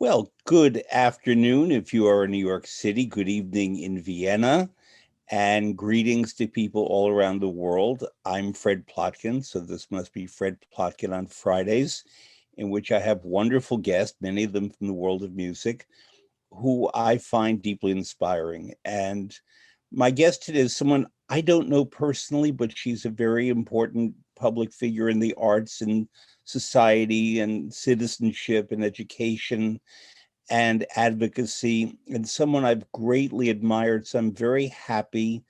Well, good afternoon if you are in New York City, good evening in Vienna, and greetings to people all around the world. I'm Fred Plotkin, so this must be Fred Plotkin on Fridays, in which I have wonderful guests, many of them from the world of music, who I find deeply inspiring. And my guest today is someone I don't know personally, but she's a very important public figure in the arts and society and citizenship and education and advocacy, and someone I've greatly admired. So I'm very happy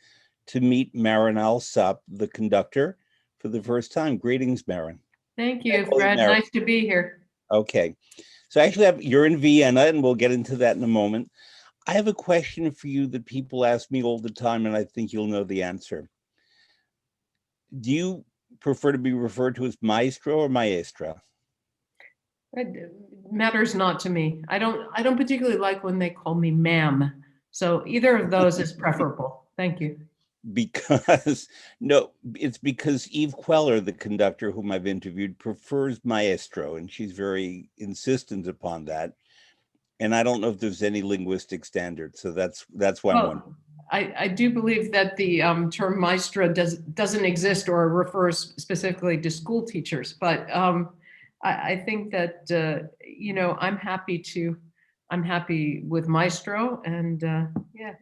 to meet Marin Alsop, the conductor, for the first time. Greetings, Marin. Thank you, Fred. Marin. Nice to be here. Okay. So actually, you're in Vienna, and we'll get into that in a moment. I have a question for you that people ask me all the time, and I think you'll know the answer. Do you prefer to be referred to as maestro or maestra? It matters not to me. I don't particularly like when they call me ma'am. So either of those is preferable. Thank you. Because no, it's because Eve Queller, the conductor whom I've interviewed, prefers maestro, and she's very insistent upon that. And I don't know if there's any linguistic standard, so that's why I'm wondering. I do believe that the term maestra doesn't exist or refers specifically to school teachers, but I think that I'm happy with maestro, and yeah,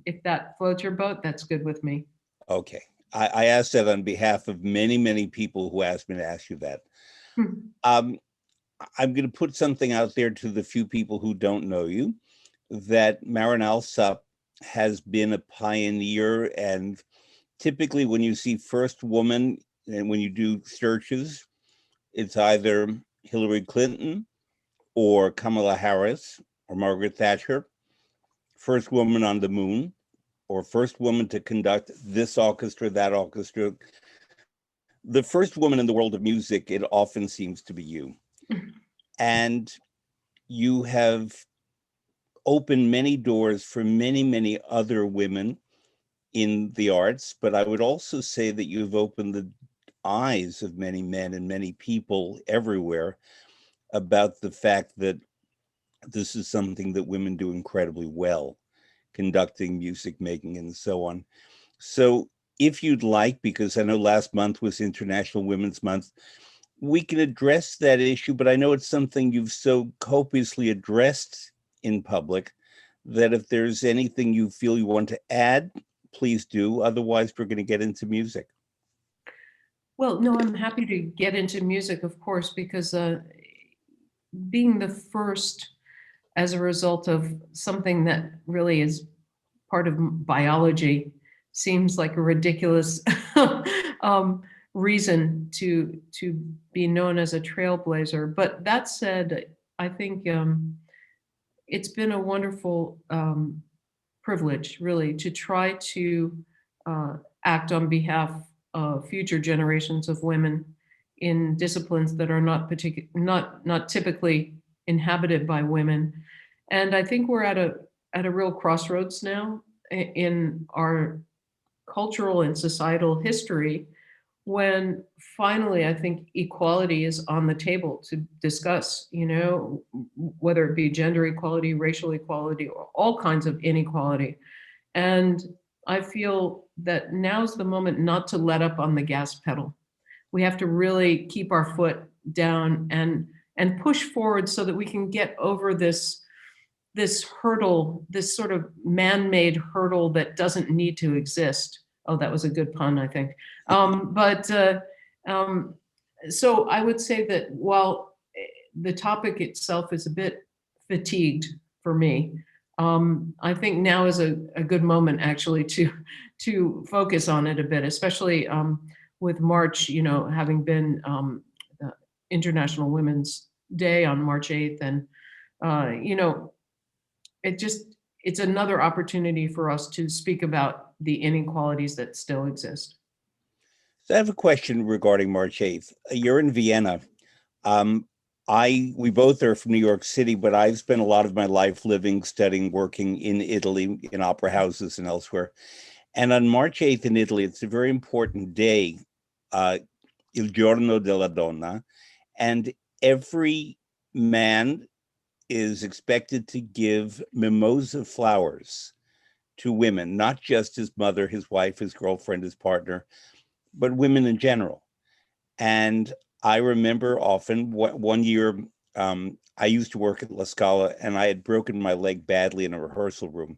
if that floats your boat, that's good with me. Okay, I asked that on behalf of many people who asked me to ask you that. I'm going to put something out there to the few people who don't know you, that Marin Alsop has been a pioneer, and typically when you see first woman and when you do searches, it's either Hillary Clinton or Kamala Harris or Margaret Thatcher, first woman on the moon, or first woman to conduct this orchestra, that orchestra. The first woman in the world of music, it often seems to be you. And you have opened many doors for many other women in the arts, but I would also say that you've opened the eyes of many men and many people everywhere about the fact that this is something that women do incredibly well, conducting, music making, and so on. So if you'd like, because I know last month was International Women's Month, we can address that issue, but I know it's something you've so copiously addressed in public that if there's anything you feel you want to add, please do. Otherwise, we're going to get into music. Well, no, I'm happy to get into music, of course, because being the first as a result of something that really is part of biology seems like a ridiculous reason to be known as a trailblazer. But that said, I think it's been a wonderful privilege, really, to try to act on behalf of future generations of women in disciplines that are not typically inhabited by women. And I think we're at a real crossroads now in our cultural and societal history, when finally I think equality is on the table to discuss, whether it be gender equality, racial equality, or all kinds of inequality. And I feel that now's the moment not to let up on the gas pedal. We have to really keep our foot down and push forward so that we can get over this hurdle, this sort of man-made hurdle that doesn't need to exist. Oh, that was a good pun, I think. So I would say that while the topic itself is a bit fatigued for me, I think now is a good moment actually to focus on it a bit, especially with March, having been International Women's Day on March 8th. And, it's another opportunity for us to speak about the inequalities that still exist. So I have a question regarding March 8th. You're in Vienna. We both are from New York City, but I've spent a lot of my life living, studying, working in Italy, in opera houses and elsewhere. And on March 8th in Italy, it's a very important day, Il Giorno della Donna. And every man is expected to give mimosa flowers to women, not just his mother, his wife, his girlfriend, his partner, but women in general. And I remember often one year, I used to work at La Scala, and I had broken my leg badly in a rehearsal room.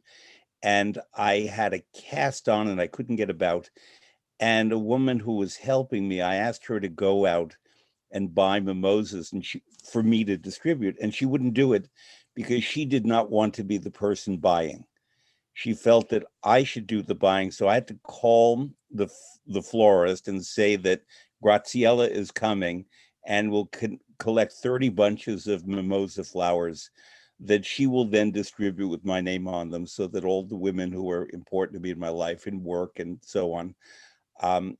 And I had a cast on and I couldn't get about. And a woman who was helping me, I asked her to go out and buy mimosas for me to distribute. And she wouldn't do it because she did not want to be the person buying. She felt that I should do the buying. So I had to call the florist and say that Graziella is coming and will collect 30 bunches of mimosa flowers that she will then distribute with my name on them, so that all the women who are important to me in my life and work and so on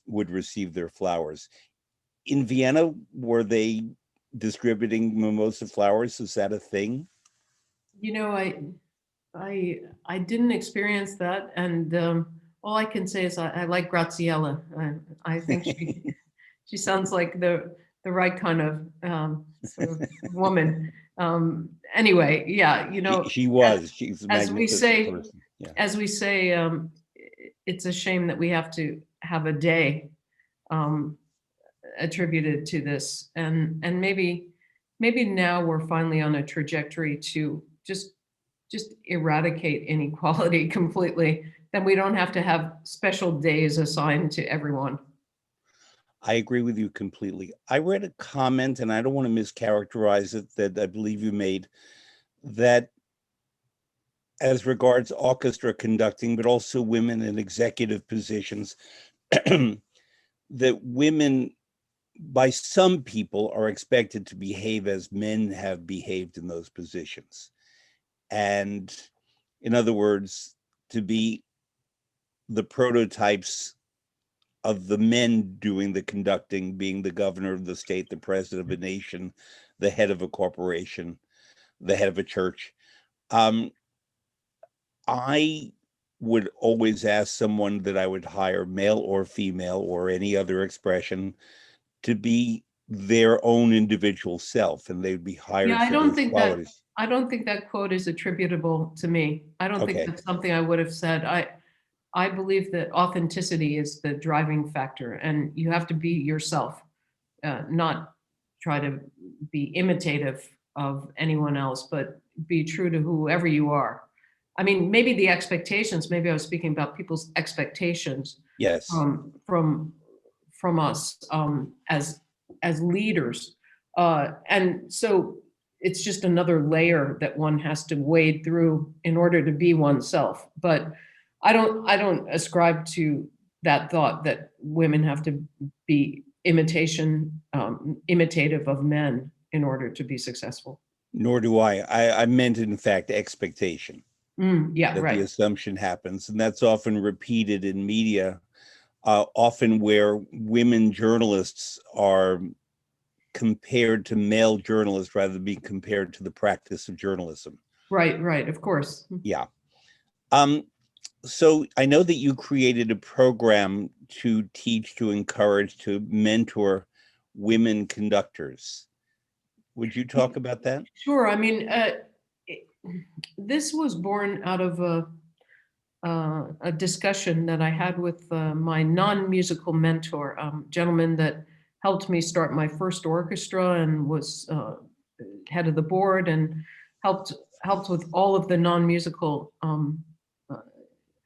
would receive their flowers. In Vienna, were they distributing mimosa flowers? Is that a thing? You know, I didn't experience that, and all I can say is I like Graziella. I think she sounds like the right kind of sort of woman. Anyway, yeah, you know, she's a as we say, person. Yeah. as we say, it's a shame that we have to have a day attributed to this, and maybe now we're finally on a trajectory to just eradicate inequality completely. Then we don't have to have special days assigned to everyone. I agree with you completely. I read a comment, and I don't want to mischaracterize it, that I believe you made, that as regards orchestra conducting, but also women in executive positions, that women, by some people, are expected to behave as men have behaved in those positions. And in other words, to be the prototypes of the men doing the conducting, being the governor of the state, the president of a nation, the head of a corporation, the head of a church. I would always ask someone that I would hire, male or female or any other expression, to be their own individual self, and they'd be hired Yeah, for those qualities. I don't think that quote is attributable to me. I don't think Okay. that's something I would have said. I believe that authenticity is the driving factor, and you have to be yourself, not try to be imitative of anyone else, but be true to whoever you are. I mean, maybe the expectations, maybe I was speaking about people's expectations Yes. From us as leaders. And so it's just another layer that one has to wade through in order to be oneself. But I don't ascribe to that thought that women have to be imitative of men in order to be successful. Nor do I meant, in fact, expectation. Yeah, that right. the assumption happens. And that's often repeated in media, often where women journalists are compared to male journalists rather than being compared to the practice of journalism. Right, of course. Yeah. So I know that you created a program to teach, to encourage, to mentor women conductors. Would you talk about that? Sure. I mean, this was born out of a discussion that I had with my non-musical mentor, gentleman that helped me start my first orchestra and was head of the board and helped with all of the non-musical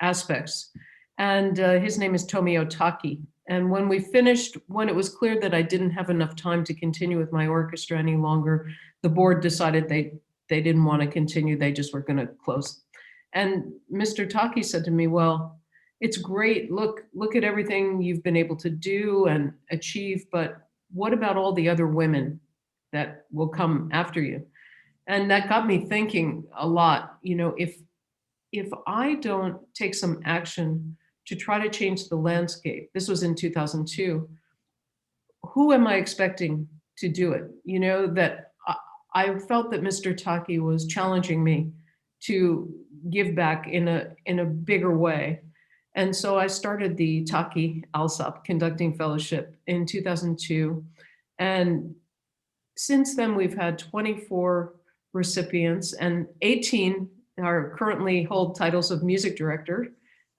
aspects. And his name is Tomio Taki. And when we finished, when it was clear that I didn't have enough time to continue with my orchestra any longer, the board decided they didn't want to continue. They just were going to close. And Mr. Taki said to me, well, it's great. Look at everything you've been able to do and achieve, but what about all the other women that will come after you? And that got me thinking a lot. You know, if I don't take some action to try to change the landscape, this was in 2002, who am I expecting to do it? You know, that I felt that Mr. Taki was challenging me to give back in a bigger way. And so I started the Marin Alsop Conducting Fellowship in 2002. And since then, we've had 24 recipients, and 18 are currently hold titles of music director,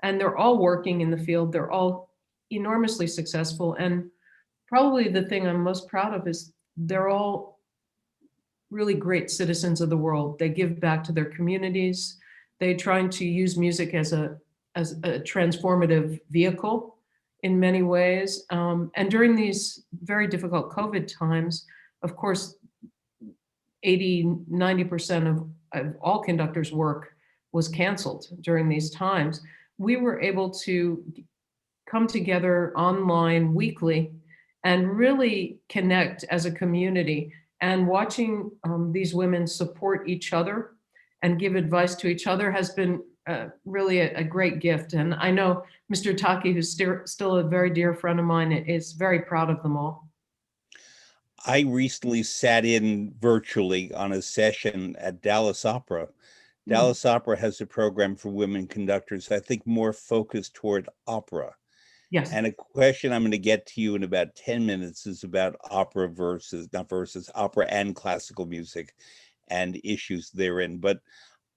and they're all working in the field. They're all enormously successful. And probably the thing I'm most proud of is they're all really great citizens of the world. They give back to their communities. They trying to use music as a transformative vehicle in many ways. And during these very difficult COVID times, of course, 80–90% of all conductors' work was canceled during these times. We were able to come together online weekly and really connect as a community. And watching these women support each other and give advice to each other has been really a great gift. And I know Mr. Taki, who's still a very dear friend of mine, is very proud of them all. I recently sat in virtually on a session at Dallas Opera. Dallas Opera has a program for women conductors, I think more focused toward opera. Yes. And a question I'm going to get to you in about 10 minutes is about opera opera and classical music and issues therein. But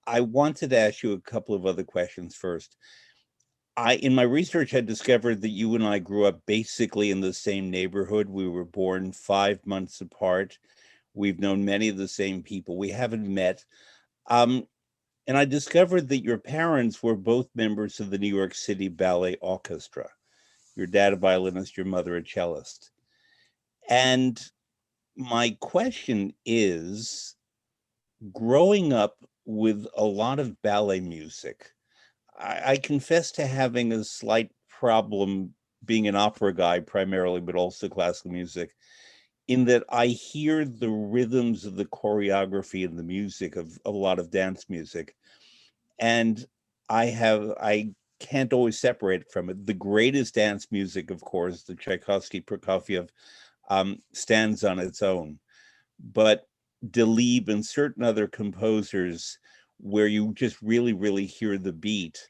I wanted to ask you a couple of other questions first. In my research, I discovered that you and I grew up basically in the same neighborhood. We were born 5 months apart. We've known many of the same people. We haven't met. And I discovered that your parents were both members of the New York City Ballet Orchestra. Your dad a violinist, your mother a cellist. And my question is, growing up with a lot of ballet music, I confess to having a slight problem being an opera guy primarily, but also classical music, in that I hear the rhythms of the choreography and the music of a lot of dance music. And I can't always separate it from it. The greatest dance music, of course, the Tchaikovsky, Prokofiev, stands on its own. But Delibes and certain other composers where you just really, really hear the beat,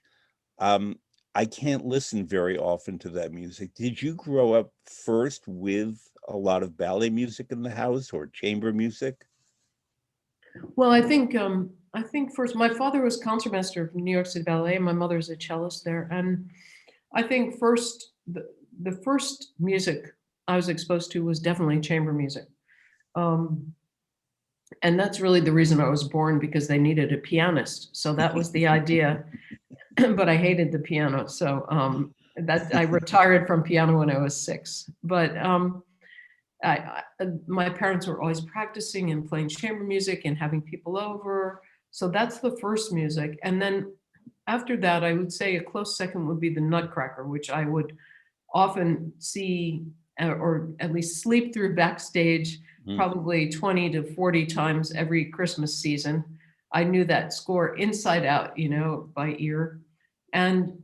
I can't listen very often to that music. Did you grow up first with a lot of ballet music in the house or chamber music? Well, I think first, my father was concertmaster of New York City Ballet, and my mother's a cellist there. And I think first, the first music I was exposed to was definitely chamber music. And that's really the reason I was born, because they needed a pianist. So that was the idea. But I hated the piano. So that I retired from piano when I was 6. But my parents were always practicing and playing chamber music and having people over. So that's the first music. And then after that, I would say a close second would be the Nutcracker, which I would often see or at least sleep through backstage probably 20 to 40 times every Christmas season. I knew that score inside out, by ear. And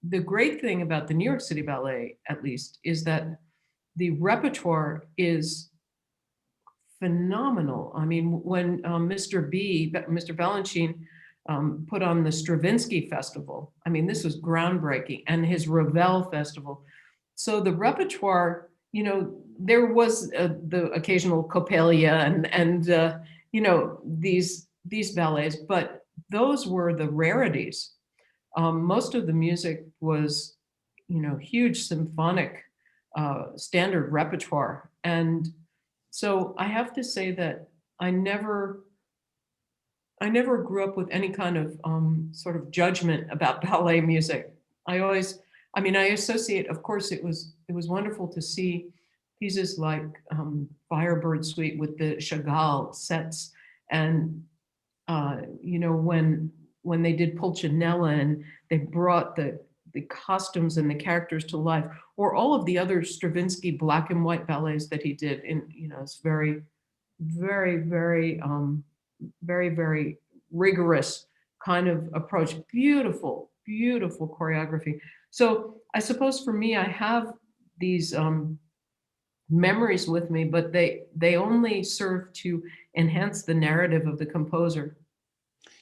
the great thing about the New York City Ballet, at least, is that the repertoire is phenomenal. I mean, when Mr. Balanchine put on the Stravinsky Festival, I mean, this was groundbreaking, and his Ravel Festival. So the repertoire, there was the occasional Coppelia and these ballets, but those were the rarities. Most of the music was, huge symphonic standard repertoire. And so I have to say that I never grew up with any kind of sort of judgment about ballet music. I associate, of course, it was wonderful to see pieces like Firebird Suite with the Chagall sets, and when they did Pulcinella and they brought the costumes and the characters to life, or all of the other Stravinsky black and white ballets that he did in, it's very, very, very, very, very rigorous kind of approach. Beautiful, beautiful choreography. So I suppose for me, I have these memories with me, but they only serve to enhance the narrative of the composer.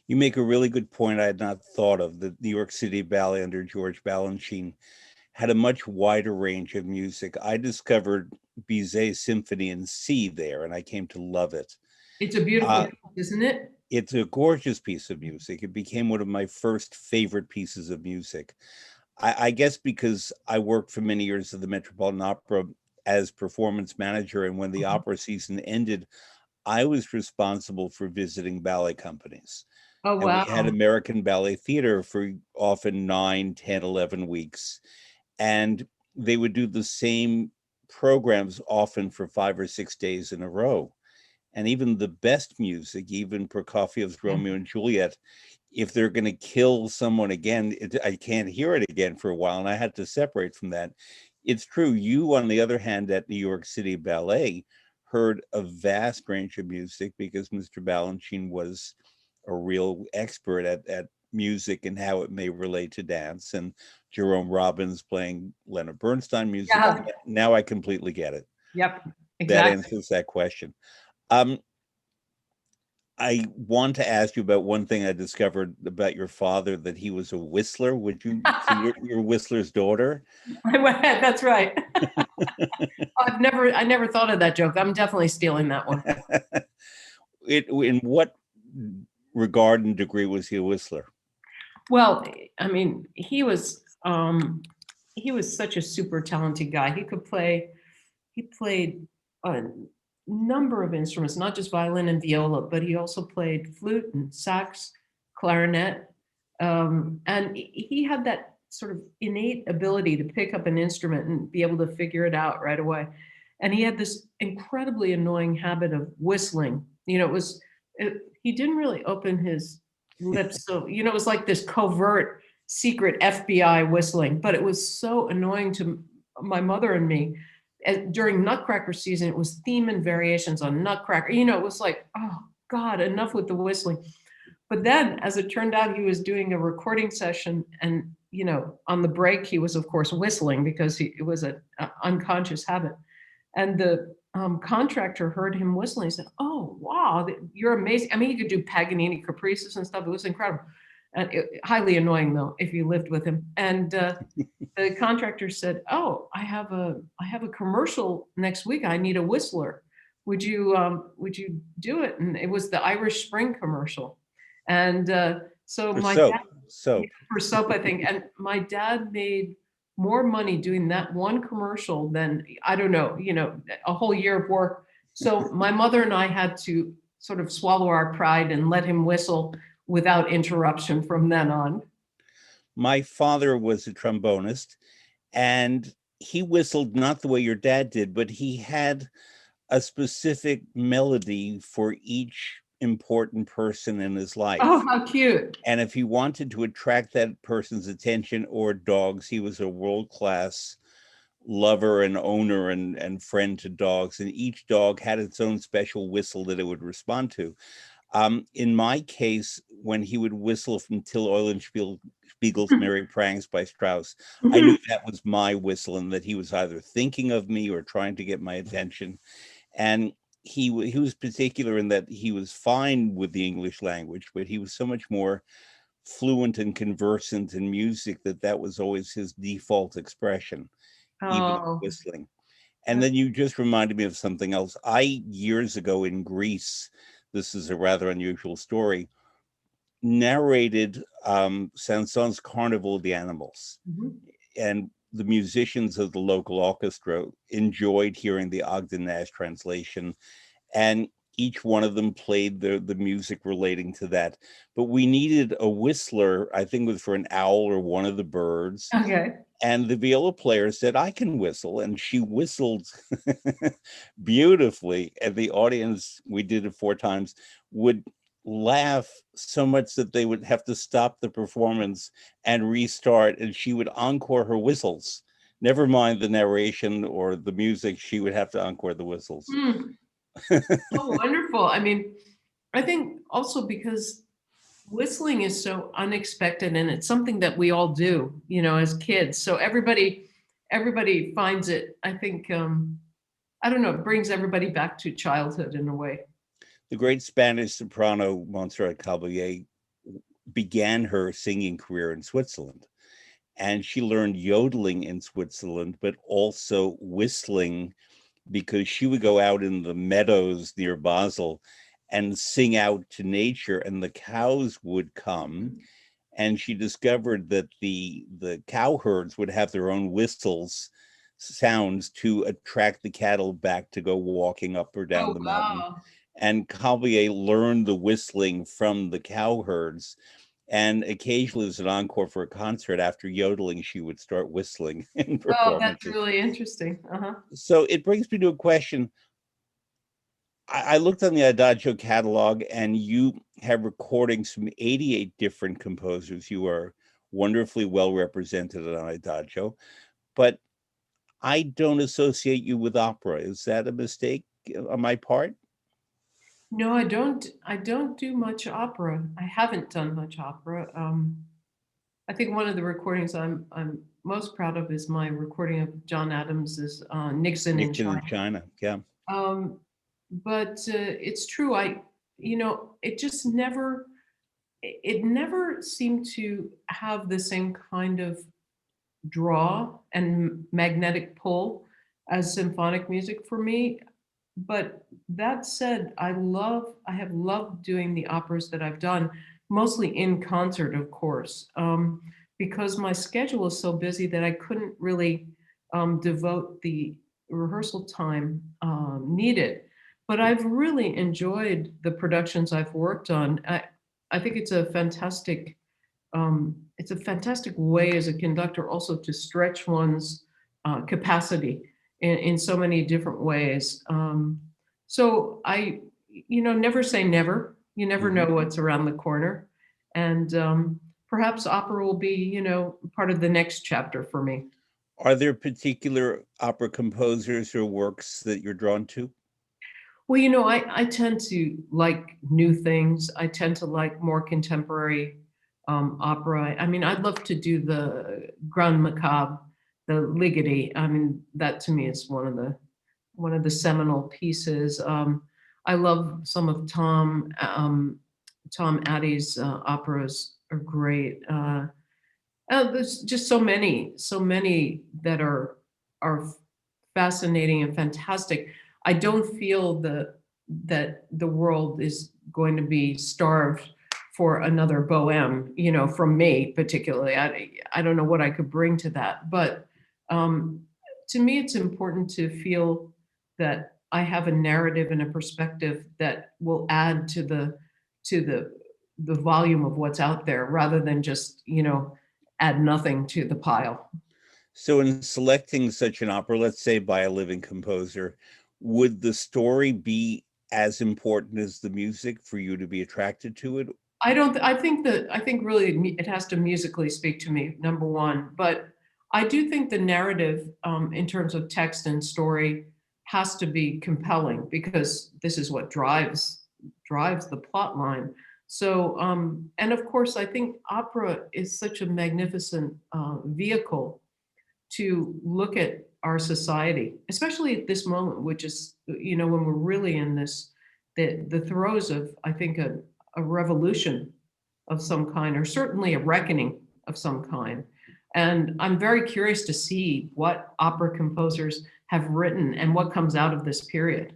You make a really good point I had not thought of. The New York City Ballet under George Balanchine had a much wider range of music. I discovered Bizet Symphony in C there, and I came to love it. It's a beautiful piece, isn't it? It's a gorgeous piece of music. It became one of my first favorite pieces of music. I guess because I worked for many years at the Metropolitan Opera as performance manager, and when the opera season ended, I was responsible for visiting ballet companies. Oh, And we had wow. American Ballet Theater for often 9, 10, 11 weeks. And they would do the same programs often for 5 or 6 days in a row. And even the best music, even Prokofiev's Romeo and Juliet, if they're going to kill someone again, I can't hear it again for a while. And I had to separate from that. It's true. You, on the other hand, at New York City Ballet, heard a vast range of music because Mr. Balanchine was a real expert at music and how it may relate to dance. And Jerome Robbins playing Leonard Bernstein music. Yeah. Now I completely get it. Yep. That Exactly. answers that question. I want to ask you about one thing I discovered about your father, that he was a whistler. Would you say you're Whistler's daughter? That's right. I never thought of that joke. I'm definitely stealing that one. In what regard and degree was he a whistler? Well, I mean, he was such a super talented guy. He played a number of instruments, not just violin and viola, but he also played flute and sax, clarinet. And he had that sort of innate ability to pick up an instrument and be able to figure it out right away. And he had this incredibly annoying habit of whistling. He didn't really open his lips. So, it was like this covert secret FBI whistling, but it was so annoying to my mother and me. During Nutcracker season, it was theme and variations on Nutcracker. It was like, oh God, enough with the whistling. But then, as it turned out, he was doing a recording session, and on the break, he was of course whistling because it was an unconscious habit. And the contractor heard him whistling. He said, "Oh wow, you're amazing!" I mean, he could do Paganini caprices and stuff. It was incredible, and highly annoying though if you lived with him. And the contractor said, "Oh, I have a commercial next week. I need a whistler. Would you do it?" And it was the Irish Spring commercial. And so For my soap. dad, Soap. for soap, I think, and my dad made more money doing that one commercial than, I don't know, a whole year of work. So my mother and I had to sort of swallow our pride and let him whistle without interruption from then on. My father was a trombonist, and he whistled not the way your dad did, but he had a specific melody for each important person in his life. Oh, how cute. And if he wanted to attract that person's attention or dogs, he was a world-class lover and owner and friend to dogs. And each dog had its own special whistle that it would respond to. In my case, when he would whistle from Till Eulenspiegel's Merry Pranks by Strauss, I knew that was my whistle and that he was either thinking of me or trying to get my attention. And he was particular in that he was fine with the English language, but he was so much more fluent and conversant in music that was always his default expression, even whistling. And then you just reminded me of something else. Years ago in Greece, this is a rather unusual story, narrated Saint-Saëns' Carnival of the Animals. And the musicians of the local orchestra enjoyed hearing the Ogden Nash translation, and each one of them played the music relating to that. But we needed a whistler, I think it was for an owl or one of the birds. Okay. And the viola player said, "I can whistle." And she whistled beautifully. And the audience, we did it 4 times, would laugh so much that they would have to stop the performance and restart. And she would encore her whistles. Never mind the narration or the music, she would have to encore the whistles. Oh, wonderful. I mean, I think also because whistling is so unexpected and it's something that we all do, as kids. So everybody finds it, I think, I don't know, it brings everybody back to childhood in a way. The great Spanish soprano Montserrat Caballé began her singing career in Switzerland, and she learned yodeling in Switzerland, but also whistling, because she would go out in the meadows near Basel and sing out to nature, and the cows would come. And she discovered that the cowherds would have their own whistles, sounds to attract the cattle back to go walking up or down Oh, the mountain. wow. And Collier learned the whistling from the cowherds. And occasionally, as an encore for a concert, after yodeling, she would start whistling in Oh, that's performances. really interesting. Uh-huh. So it brings me to a question. I looked on the Adagio catalog, and you have recordings from 88 different composers. You are wonderfully well represented on Adagio, but I don't associate you with opera. Is that a mistake on my part? No, I don't do much opera. I haven't done much opera. I think one of the recordings I'm most proud of is my recording of John Adams's Nixon in Nixon China. in China, yeah. But it's true. It just never, it never seemed to have the same kind of draw and magnetic pull as symphonic music for me. But that said, I have loved doing the operas that I've done, mostly in concert, of course, because my schedule is so busy that I couldn't really devote the rehearsal time needed. But I've really enjoyed the productions I've worked on. I think it's a fantastic way as a conductor also to stretch one's capacity in so many different ways. So never say never. You never know what's around the corner. And perhaps opera will be, part of the next chapter for me. Are there particular opera composers or works that you're drawn to? Well, I tend to like new things. I tend to like more contemporary opera. I mean, I'd love to do the Grand Macabre, the Ligeti. I mean, that to me is one of the seminal pieces. I love some of Tom Addy's operas are great. There's just so many that are fascinating and fantastic. I don't feel that the world is going to be starved for another Bohème, from me particularly. I don't know what I could bring to that, but to me, it's important to feel that I have a narrative and a perspective that will add to the volume of what's out there, rather than just add nothing to the pile. So in selecting such an opera, let's say by a living composer, would the story be as important as the music for you to be attracted to it? I think really it has to musically speak to me, number one. But I do think the narrative, in terms of text and story, has to be compelling, because this is what drives the plot line. So, and of course, I think opera is such a magnificent vehicle to look at our society, especially at this moment, which is, when we're really in the throes of, I think, a revolution of some kind, or certainly a reckoning of some kind. And I'm very curious to see what opera composers have written and what comes out of this period.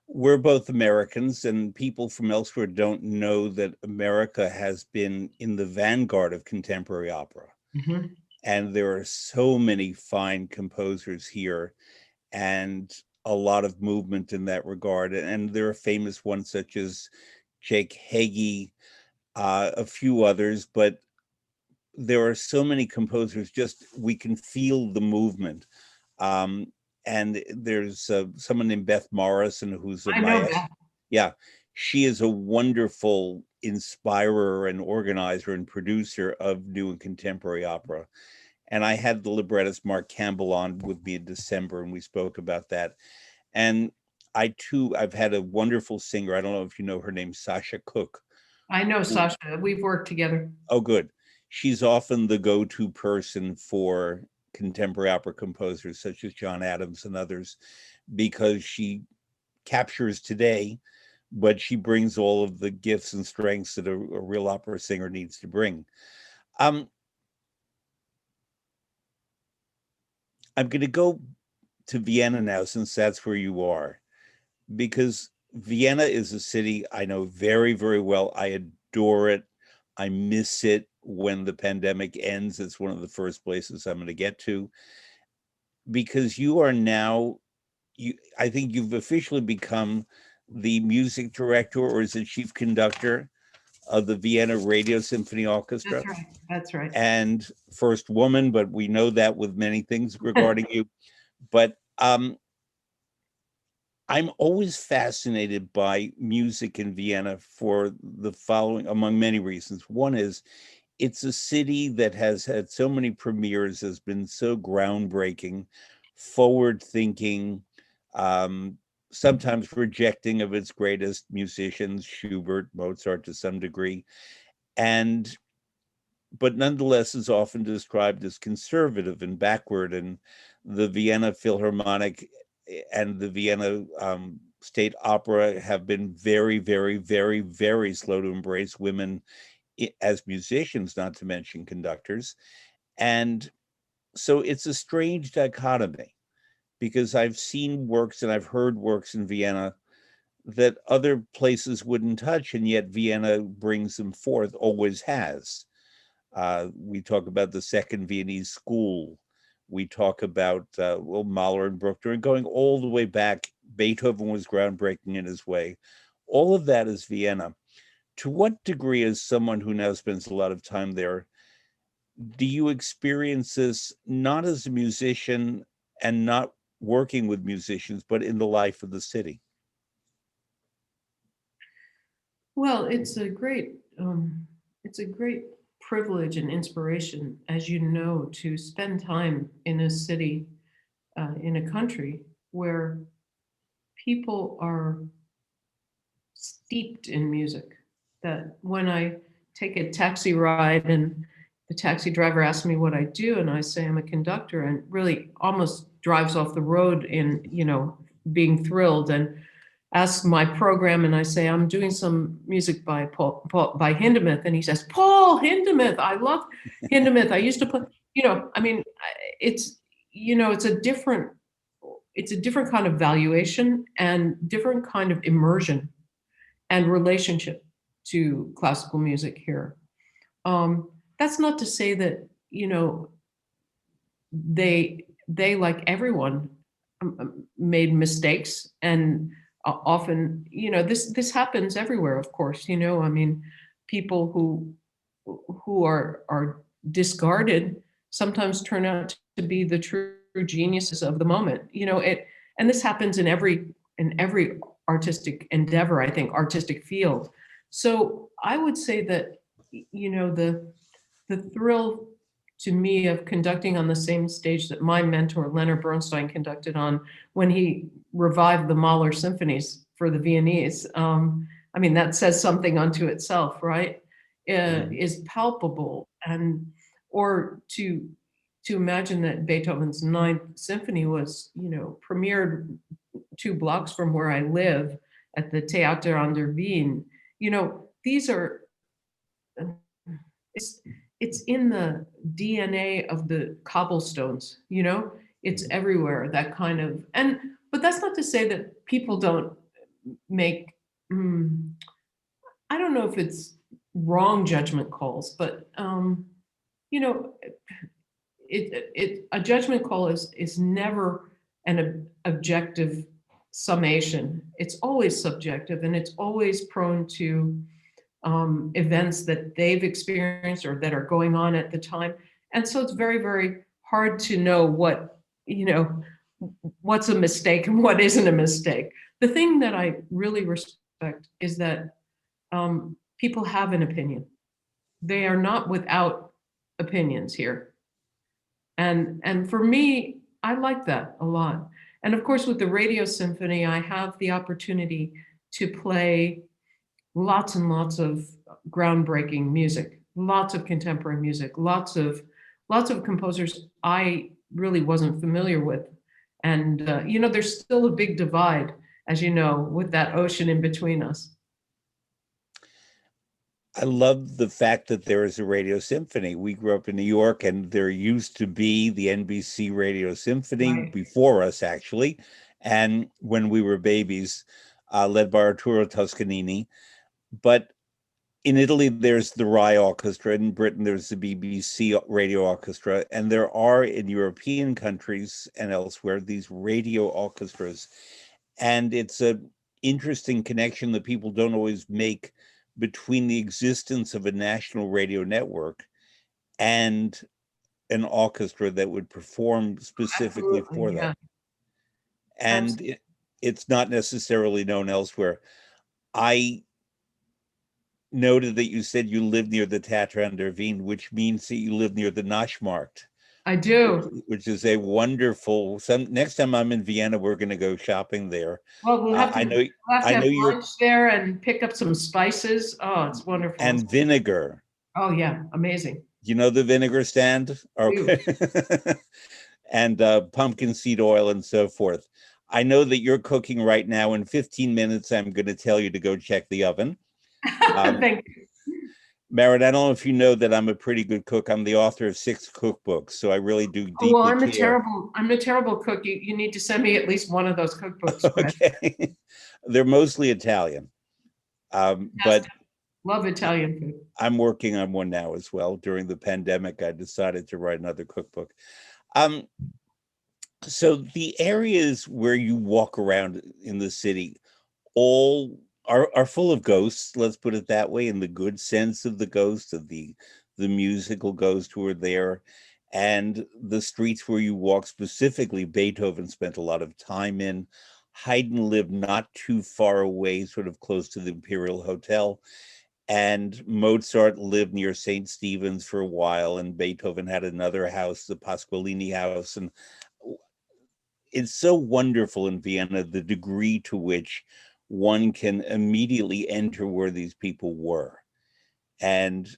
We're both Americans, and people from elsewhere don't know that America has been in the vanguard of contemporary opera. Mhm. And there are so many fine composers here, and a lot of movement in that regard. And there are famous ones such as Jake Heggie, a few others, but there are so many composers, just we can feel the movement. And there's someone named Beth Morrison, who's a I know maestro. that. Yeah, she is a wonderful inspirer and organizer and producer of new and contemporary opera. And I had the librettist Mark Campbell on with me in December, and we spoke about that. And I too, I've had a wonderful singer. I don't know if you know her name, Sasha Cook. I know Sasha. We've worked together. Oh, good. She's often the go-to person for contemporary opera composers such as John Adams and others, because she captures today, but she brings all of the gifts and strengths that a real opera singer needs to bring. I'm going to go to Vienna now, since that's where you are, because Vienna is a city I know very, very well. I adore it. I miss it when the pandemic ends. It's one of the first places I'm going to get to, because you are now, I think you've officially become the music director, or is it chief conductor of the Vienna Radio Symphony Orchestra? That's right. That's right. And first woman, but we know that with many things regarding you. But I'm always fascinated by music in Vienna for the following, among many reasons. One is it's a city that has had so many premieres, has been so groundbreaking, forward thinking, sometimes rejecting of its greatest musicians, Schubert, Mozart to some degree, but nonetheless is often described as conservative and backward. And the Vienna Philharmonic and the Vienna State Opera have been very, very, very, very slow to embrace women as musicians, not to mention conductors. And so it's a strange dichotomy, because I've seen works and I've heard works in Vienna that other places wouldn't touch, and yet Vienna brings them forth, always has. We talk about the Second Viennese School. We talk about Mahler and Bruckner, and going all the way back, Beethoven was groundbreaking in his way. All of that is Vienna. To what degree, as someone who now spends a lot of time there, do you experience this not as a musician and not working with musicians, but in the life of the city? Well, it's a great privilege and inspiration, as you know, to spend time in a city, in a country where people are steeped in music. That when I take a taxi ride and the taxi driver asks me what I do, and I say I'm a conductor, and really almost drives off the road in, being thrilled, and asks my program, and I say I'm doing some music by by Hindemith, and he says, Paul Hindemith, I love Hindemith. I used to play, it's it's a different kind of valuation and different kind of immersion and relationship to classical music here. That's not to say that, they like everyone made mistakes, and often, this happens everywhere, of course, people who are discarded sometimes turn out to be the true geniuses of the moment, and this happens in every artistic endeavor, I think, artistic field. So I would say that, the thrill to me of conducting on the same stage that my mentor, Leonard Bernstein, conducted on when he revived the Mahler symphonies for the Viennese. That says something unto itself, right? Is palpable. Or to imagine that Beethoven's Ninth Symphony was, premiered 2 blocks from where I live at the Theater an der Wien. These are, it's in the DNA of the cobblestones, it's everywhere, that kind of, but that's not to say that people don't make, I don't know if it's wrong judgment calls, but, a judgment call is never an objective summation. It's always subjective, and it's always prone to events that they've experienced or that are going on at the time. And so it's very, very hard to know what's a mistake and what isn't a mistake. The thing that I really respect is that people have an opinion. They are not without opinions here. And for me, I like that a lot. And of course, with the Radio Symphony, I have the opportunity to play lots and lots of groundbreaking music, lots of contemporary music, lots of composers I really wasn't familiar with. And, there's still a big divide, as you know, with that ocean in between us. I love the fact that there is a Radio Symphony. We grew up in New York, and there used to be the NBC Radio Symphony before us, actually. And when we were babies, led by Arturo Toscanini. But in Italy, there's the Rai Orchestra. In Britain, there's the BBC Radio Orchestra. And there are in European countries and elsewhere these radio orchestras. And it's an interesting connection that people don't always make between the existence of a national radio network and an orchestra that would perform specifically Absolutely, for yeah. that. And it's not necessarily known elsewhere. I noted that you said you live near the Theater an der Wien, which means that you live near the Naschmarkt. I do. Which is a wonderful. Next time I'm in Vienna, we're going to go shopping there. Well, we'll have to have you're lunch there and pick up some spices. Oh, it's wonderful. And vinegar. Oh yeah, amazing. You know the vinegar stand? Okay. And pumpkin seed oil and so forth. I know that you're cooking right now. In 15 minutes, I'm going to tell you to go check the oven. Thank you. Marin, I don't know if you know that I'm a pretty good cook. I'm the author of 6 cookbooks, so I really do deeply well, I'm a terrible cook. You need to send me at least one of those cookbooks. Okay. They're mostly Italian. But love Italian food. I'm working on one now as well. During the pandemic, I decided to write another cookbook. So the areas where you walk around in the city all are full of ghosts, let's put it that way, in the good sense of the ghost, of the musical ghosts who are there. And the streets where you walk, specifically, Beethoven spent a lot of time in. Haydn lived not too far away, sort of close to the Imperial Hotel. And Mozart lived near St. Stephen's for a while, and Beethoven had another house, the Pasqualini house. And it's so wonderful in Vienna, the degree to which one can immediately enter where these people were. And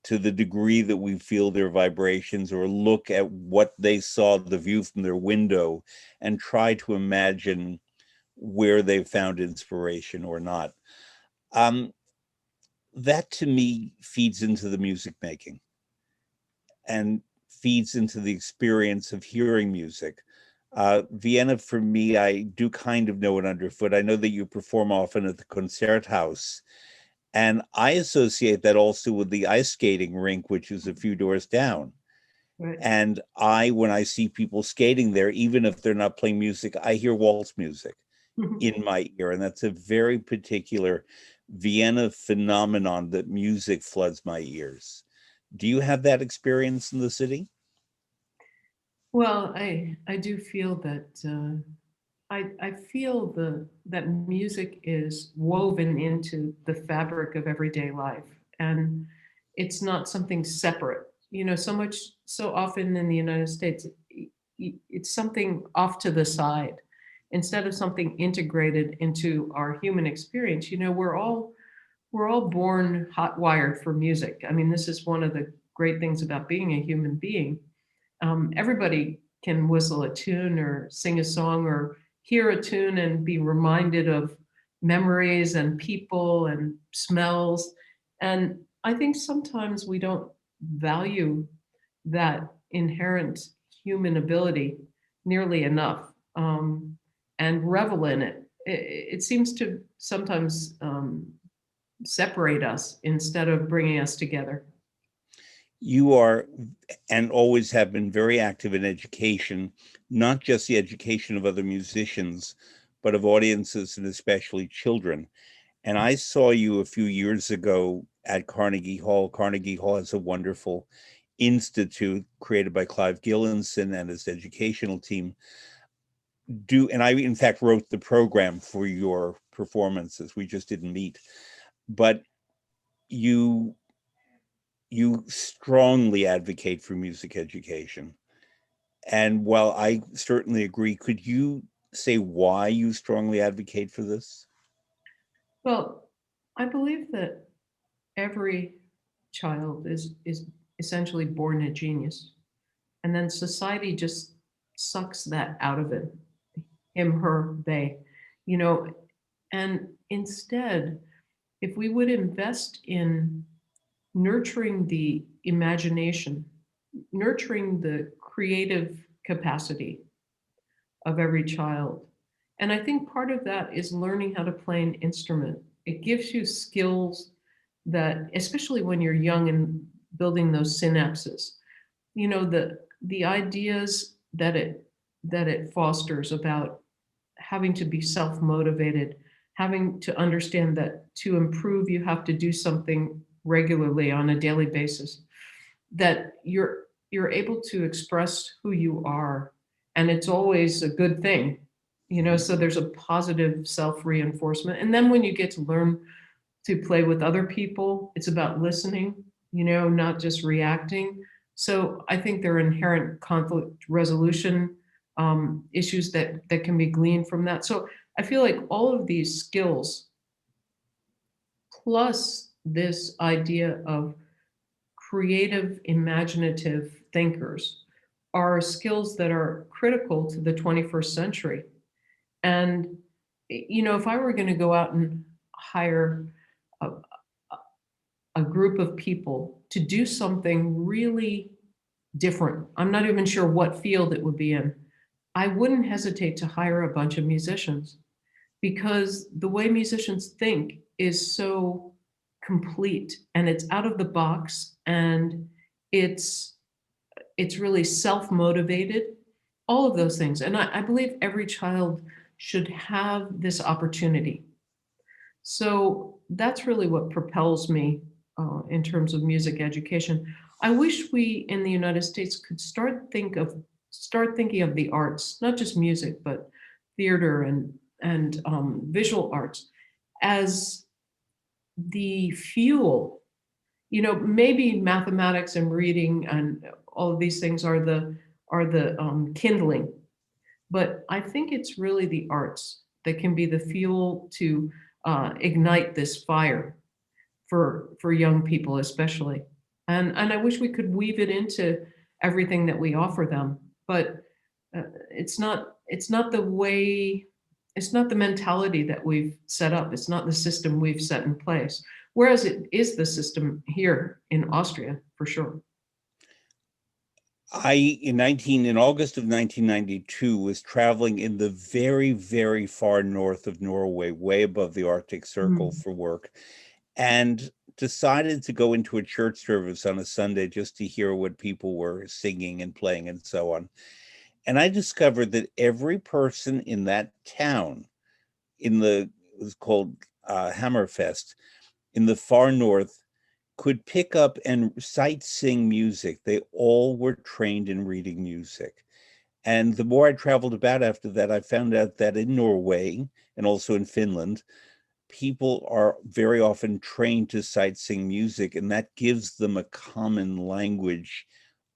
to the degree that we feel their vibrations or look at what they saw, the view from their window, and try to imagine where they found inspiration or not. That to me feeds into the music making and feeds into the experience of hearing music. Vienna, for me, I do kind of know it underfoot. I know that you perform often at the Concerthaus, and I associate that also with the ice skating rink, which is a few doors down. Right. And when I see people skating there, even if they're not playing music, I hear waltz music in my ear. And that's a very particular Vienna phenomenon that music floods my ears. Do you have that experience in the city? Well, I do feel that I feel that music is woven into the fabric of everyday life, and it's not something separate. You know, so often in the United States, it's something off to the side instead of something integrated into our human experience. You know, we're all born hot wired for music. I mean, this is one of the great things about being a human being. Everybody can whistle a tune or sing a song or hear a tune and be reminded of memories and people and smells. And I think sometimes we don't value that inherent human ability nearly enough, and revel in it. It seems to sometimes separate us instead of bringing us together. You are and always have been very active in education, not just the education of other musicians, but of audiences and especially children. And I saw you a few years ago at Carnegie Hall. Carnegie Hall has a wonderful institute created by Clive Gillinson and his educational team. And I, in fact, wrote the program for your performances. We just didn't meet. But you strongly advocate for music education. And while I certainly agree, could you say why you strongly advocate for this? Well, I believe that every child is essentially born a genius. And then society just sucks that out of it, him, her, they, you know. And instead, if we would invest in nurturing the imagination, nurturing the creative capacity of every child, And I think part of that is learning how to play an instrument. It gives you skills that, especially when you're young and building those synapses, you know, the ideas that it fosters about having to be self-motivated, having to understand that to improve, you have to do something regularly on a daily basis, that you're able to express who you are, and it's always a good thing, you know, so there's a positive self-reinforcement. And then when you get to learn to play with other people, it's about listening, you know, not just reacting. So I think there are inherent conflict resolution issues that can be gleaned from that. So I feel like all of these skills, plus this idea of creative, imaginative thinkers, are skills that are critical to the 21st century. And, you know, if I were going to go out and hire a, a group of people to do something really different, I'm not even sure what field it would be in, I wouldn't hesitate to hire a bunch of musicians, because the way musicians think is so complete, and it's out of the box, and it's really self-motivated, all of those things. And I believe every child should have this opportunity. So that's really what propels me in terms of music education. I wish we in the United States could start thinking of the arts, not just music, but theater and visual arts, as the fuel. You know, maybe mathematics and reading and all of these things are the kindling, but I think it's really the arts that can be the fuel to ignite this fire for young people, especially. And I wish we could weave it into everything that we offer them, but it's not the way, it's not the mentality that we've set up. It's not the system we've set in place. Whereas it is the system here in Austria, for sure. In August of 1992, was traveling in the very, very far north of Norway, way above the Arctic Circle for work, and decided to go into a church service on a Sunday just to hear what people were singing and playing and so on. And I discovered that every person in that town, it was called Hammerfest, in the far north, could pick up and sight sing music. They all were trained in reading music. And the more I traveled about after that, I found out that in Norway and also in Finland, people are very often trained to sight sing music, and that gives them a common language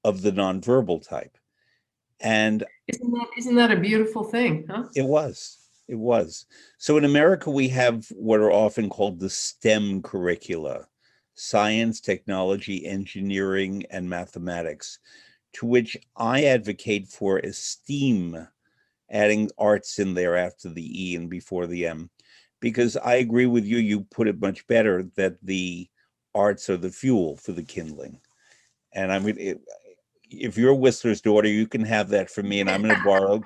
of the nonverbal type. And isn't that a beautiful thing, huh? It was. So in America, we have what are often called the STEM curricula: science, technology, engineering, and mathematics, to which I advocate for STEAM, adding arts in there after the E and before the M, because I agree with you. You put it much better that the arts are the fuel for the kindling. And I mean, if you're Whistler's daughter, you can have that from me, and I'm going to borrow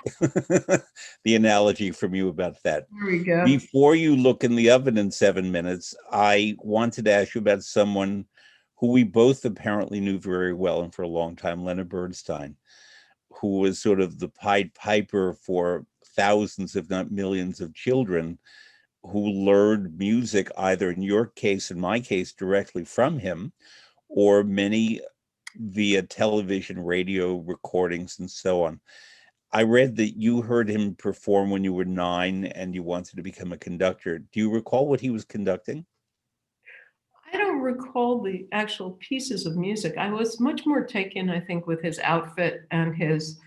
the analogy from you about that. There we go. Before you look in the oven in 7 minutes, I wanted to ask you about someone who we both apparently knew very well and for a long time, Leonard Bernstein, who was sort of the Pied Piper for thousands, if not millions, of children who learned music, either in your case, in my case, directly from him, or many via television, radio recordings, and so on. I read that you heard him perform when you were 9 and you wanted to become a conductor. Do you recall what he was conducting? I don't recall the actual pieces of music. I was much more taken, I think, with his outfit and his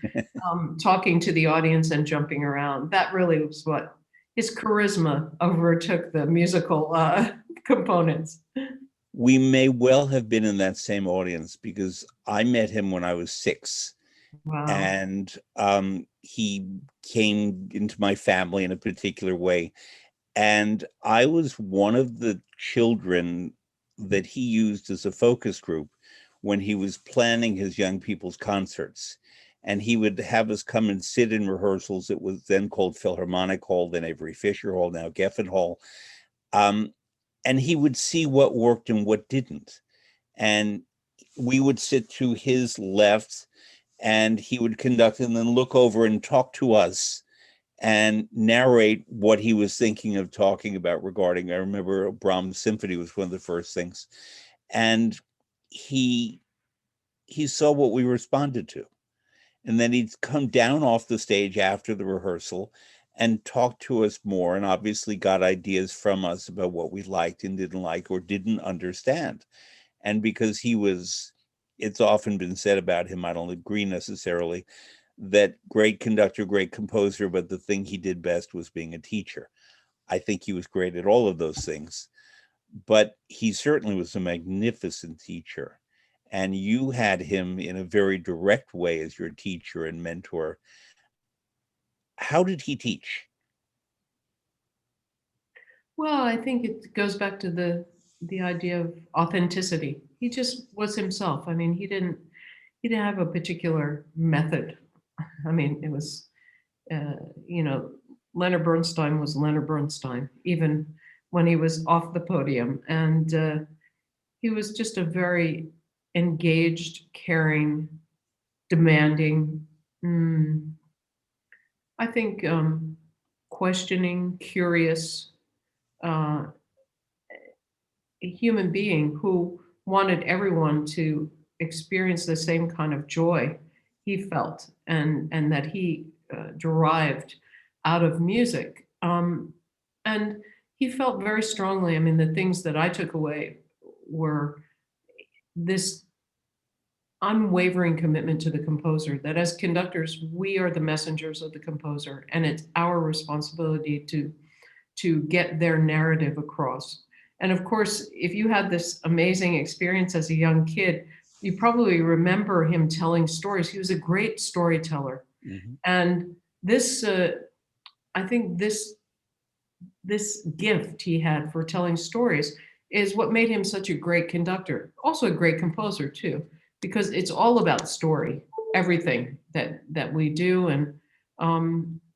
talking to the audience and jumping around. That really was what his charisma overtook the musical components. We may well have been in that same audience, because I met him when I was 6. Wow. And he came into my family in a particular way. And I was one of the children that he used as a focus group when he was planning his young people's concerts. and he would have us come and sit in rehearsals. It was then called Philharmonic Hall, then Avery Fisher Hall, now Geffen Hall. And he would see what worked and what didn't. And we would sit to his left, and he would conduct and then look over and talk to us and narrate what he was thinking of talking about regarding, I remember Brahms' symphony was one of the first things. And he saw what we responded to. And then he'd come down off the stage after the rehearsal and talk to us more, and obviously got ideas from us about what we liked and didn't like or didn't understand. And because he was, it's often been said about him, I don't agree necessarily, that great conductor, great composer, but the thing he did best was being a teacher. I think he was great at all of those things, but he certainly was a magnificent teacher. And you had him in a very direct way as your teacher and mentor. How did he teach? Well, I think it goes back to the idea of authenticity. He just was himself. I mean, he didn't have a particular method. I mean, it was, you know, Leonard Bernstein was Leonard Bernstein, even when he was off the podium. And he was just a very engaged, caring, demanding, I think questioning, curious, a human being who wanted everyone to experience the same kind of joy he felt and that he derived out of music. And he felt very strongly, I mean, the things that I took away were this unwavering commitment to the composer, that as conductors, we are the messengers of the composer, and it's our responsibility to get their narrative across. And of course, if you had this amazing experience as a young kid, you probably remember him telling stories. He was a great storyteller. Mm-hmm. And this, I think this gift he had for telling stories is what made him such a great conductor, also a great composer too, because it's all about story, everything that we do. And,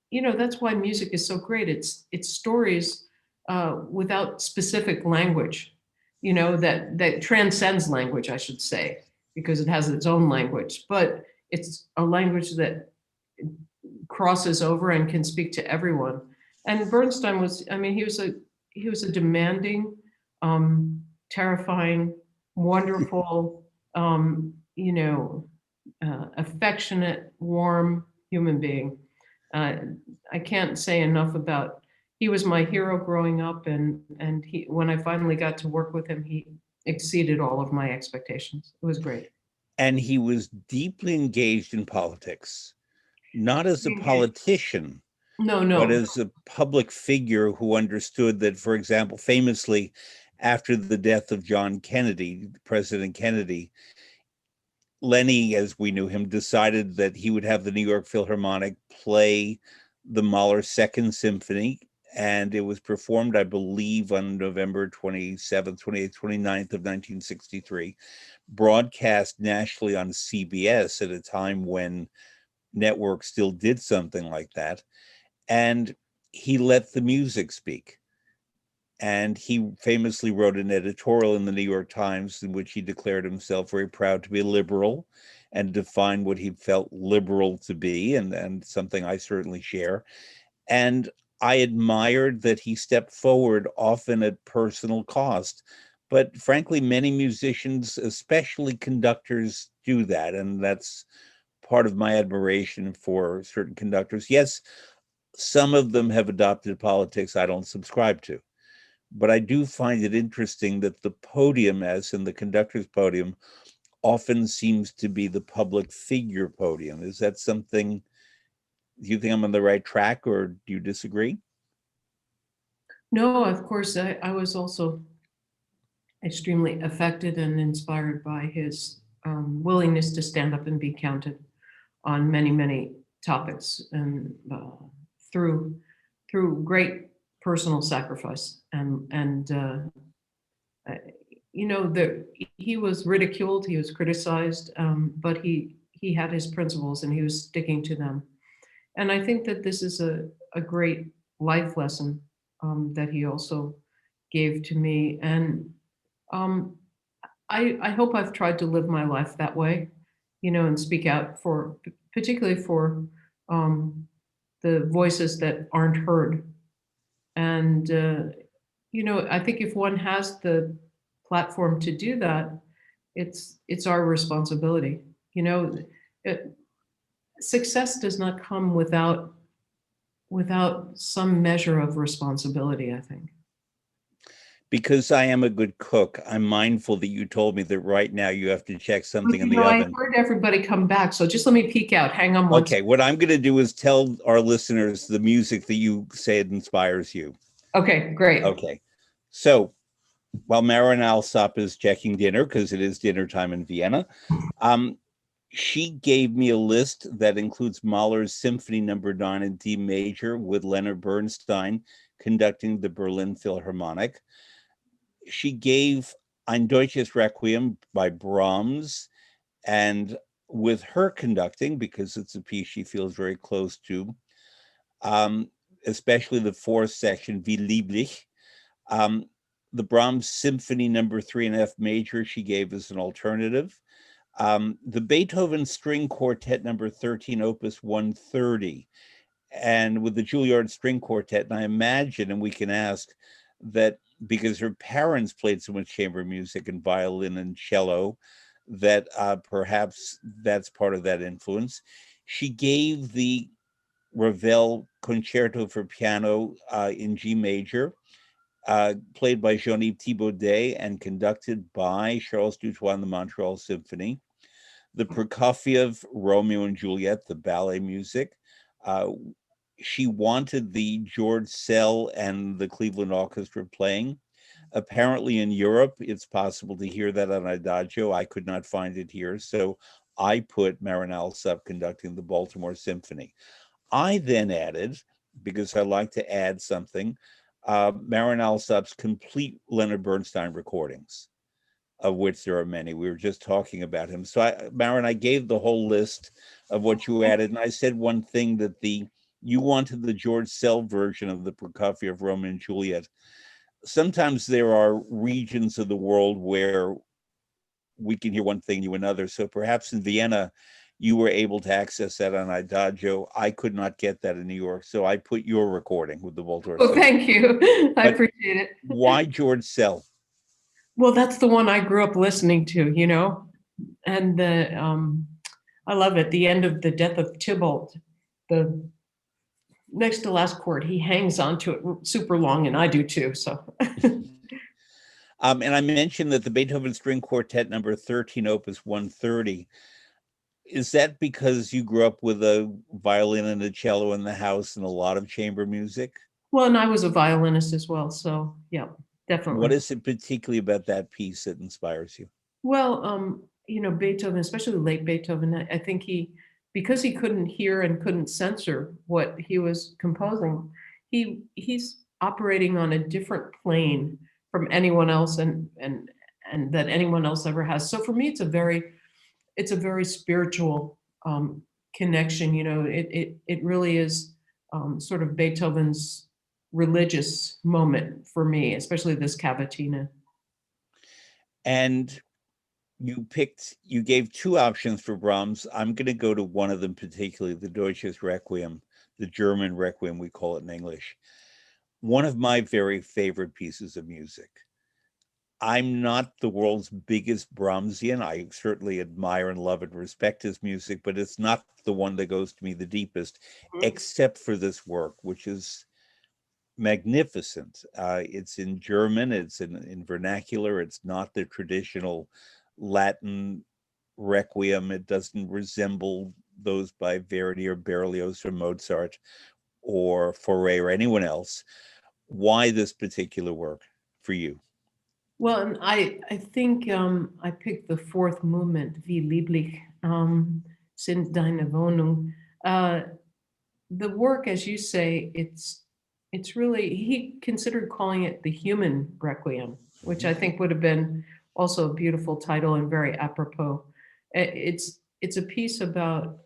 you know, that's why music is so great. It's stories without specific language, you know, that transcends language, I should say, because it has its own language, but it's a language that crosses over and can speak to everyone. And Bernstein was, I mean, he was a demanding, terrifying, wonderful, you know, affectionate, warm human being. I can't say enough about, he was my hero growing up, and he, when I finally got to work with him, he exceeded all of my expectations. It was great. And he was deeply engaged in politics, not as a politician, but as a public figure who understood that, for example, famously, after the death of John Kennedy, President Kennedy, Lenny, as we knew him, decided that he would have the New York Philharmonic play the Mahler Second Symphony, and it was performed, I believe, on November 27th, 28th, 29th of 1963, broadcast nationally on CBS at a time when networks still did something like that. And he let the music speak. And he famously wrote an editorial in the New York Times in which he declared himself very proud to be a liberal and defined what he felt liberal to be, and something I certainly share. And I admired that he stepped forward, often at personal cost. But frankly, many musicians, especially conductors, do that. And that's part of my admiration for certain conductors. Yes, some of them have adopted politics I don't subscribe to. But I do find it interesting that the podium, as in the conductor's podium, often seems to be the public figure podium. Is that something, do you think I'm on the right track, or do you disagree? No, of course, I was also extremely affected and inspired by his willingness to stand up and be counted on many, many topics, and through great personal sacrifice. And you know, he was ridiculed, he was criticized, but he he had his principles and he was sticking to them. And I think that this is a great life lesson that he also gave to me. And I hope I've tried to live my life that way, and speak out for, particularly for the voices that aren't heard. And, I think if one has the platform to do that, it's our responsibility. Success does not come without some measure of responsibility, I think. Because I am a good cook, I'm mindful that you told me that right now you have to check something in the oven. I heard everybody come back, so just let me peek out. Hang on one second. What I'm going to do is tell our listeners the music that you say it inspires you. Okay, great. Okay. So while Marin Alsop is checking dinner, because it is dinner time in Vienna, she gave me a list that includes Mahler's Symphony No. 9 in D major with Leonard Bernstein conducting the Berlin Philharmonic. She gave Ein Deutsches Requiem by Brahms, and with her conducting, because it's a piece she feels very close to, especially the fourth section, Wie lieblich. The Brahms Symphony No. 3 in F major she gave as an alternative. The Beethoven String Quartet No. 13, Opus 130, and with the Juilliard String Quartet. And I imagine, and we can ask, that because her parents played so much chamber music and violin and cello, that perhaps that's part of that influence. She gave the Ravel Concerto for piano in G major, played by Jean-Yves Thibaudet and conducted by Charles Dutoit and the Montreal Symphony. The Prokofiev Romeo and Juliet, the ballet music. She wanted the George Szell and the Cleveland Orchestra playing. Apparently in Europe, it's possible to hear that on Adagio. I could not find it here, so I put Marin Alsop conducting the Baltimore Symphony. I then added, because I like to add something, Marin Alsop's complete Leonard Bernstein recordings, of which there are many. We were just talking about him. So Marin, I gave the whole list of what you added, and I said one thing, that you wanted the George Szell version of the Prokofiev Romeo and Juliet. Sometimes there are regions of the world where we can hear one thing, you another. So perhaps in Vienna, you were able to access that on Idagio. I could not get that in New York, so I put your recording with the Voltaire. Oh, thank you. I appreciate it. Why George Szell? Well, that's the one I grew up listening to, and I love it. The end of The Death of Tybalt, the next to last chord, he hangs onto it super long, and I do too. So. And I mentioned that the Beethoven String Quartet No. 13, Opus 130. Is that because you grew up with a violin and a cello in the house and a lot of chamber music? Well, and I was a violinist as well, so yeah, definitely. What is it particularly about that piece that inspires you? Well, Beethoven, especially late Beethoven, I think because he couldn't hear and couldn't censor what he was composing, he's operating on a different plane from anyone else and that anyone else ever has. So for me, it's a very spiritual connection. It really is sort of Beethoven's religious moment for me, especially this cavatina. And you gave two options for Brahms. I'm going to go to one of them particularly, the Deutsches Requiem, the German Requiem, we call it in English. One of my very favorite pieces of music. I'm not the world's biggest Brahmsian. I certainly admire and love and respect his music, but it's not the one that goes to me the deepest, except for this work, which is magnificent. It's in German, it's in vernacular, it's not the traditional Latin requiem. It doesn't resemble those by Verdi or Berlioz or Mozart or Fauré or anyone else. Why this particular work for you? Well, and I think I picked the fourth movement, Wie lieblich sind deine Wohnung. The work, as you say, it's really, he considered calling it the Human Requiem, which I think would have been also a beautiful title and very apropos. It's it's a piece about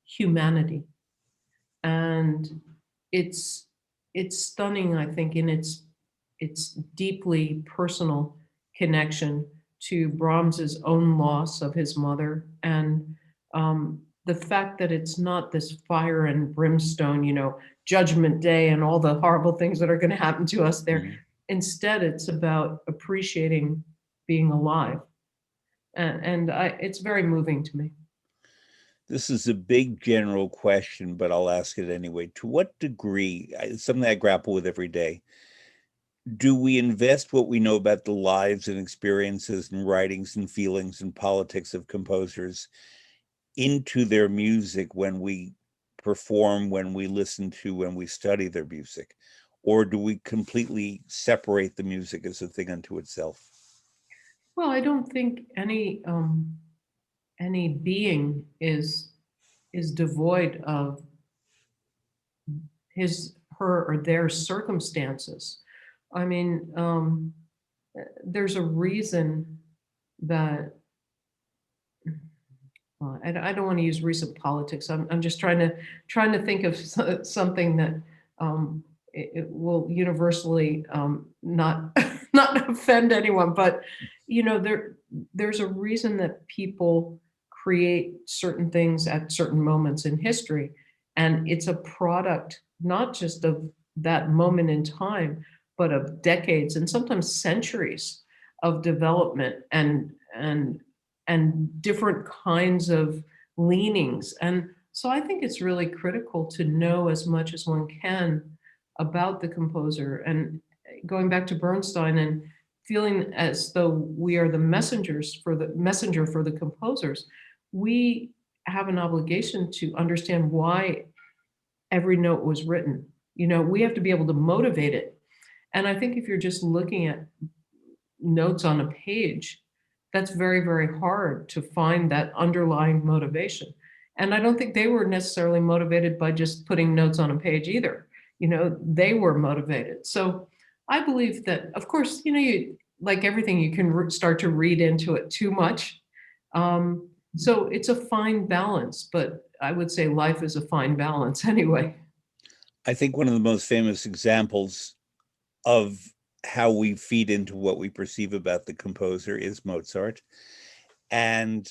humanity, and it's stunning, I think, in its deeply personal connection to Brahms's own loss of his mother, and the fact that it's not this fire and brimstone, judgment day and all the horrible things that are going to happen to us there. Mhm. Instead, it's about appreciating being alive. And it's very moving to me. This is a big general question, but I'll ask it anyway. To what degree, it's something I grapple with every day, do we invest what we know about the lives and experiences and writings and feelings and politics of composers into their music when we perform, when we listen to, when we study their music? Or do we completely separate the music as a thing unto itself? Well, I don't think any being is devoid of his, her, or their circumstances. I mean, there's a reason that I don't want to use recent politics. I'm just trying to think of something that it will universally not not offend anyone. But there's a reason that people create certain things at certain moments in history, and it's a product not just of that moment in time, but of decades and sometimes centuries of development and different kinds of leanings. And so I think it's really critical to know as much as one can about the composer. And going back to Bernstein and feeling as though we are the messenger for the composers, we have an obligation to understand why every note was written. We have to be able to motivate it. And I think if you're just looking at notes on a page, that's very, very hard to find that underlying motivation. And I don't think they were necessarily motivated by just putting notes on a page either. They were motivated. So I believe that, of course, like everything, you can start to read into it too much. So it's a fine balance, but I would say life is a fine balance anyway. I think one of the most famous examples of how we feed into what we perceive about the composer is Mozart. And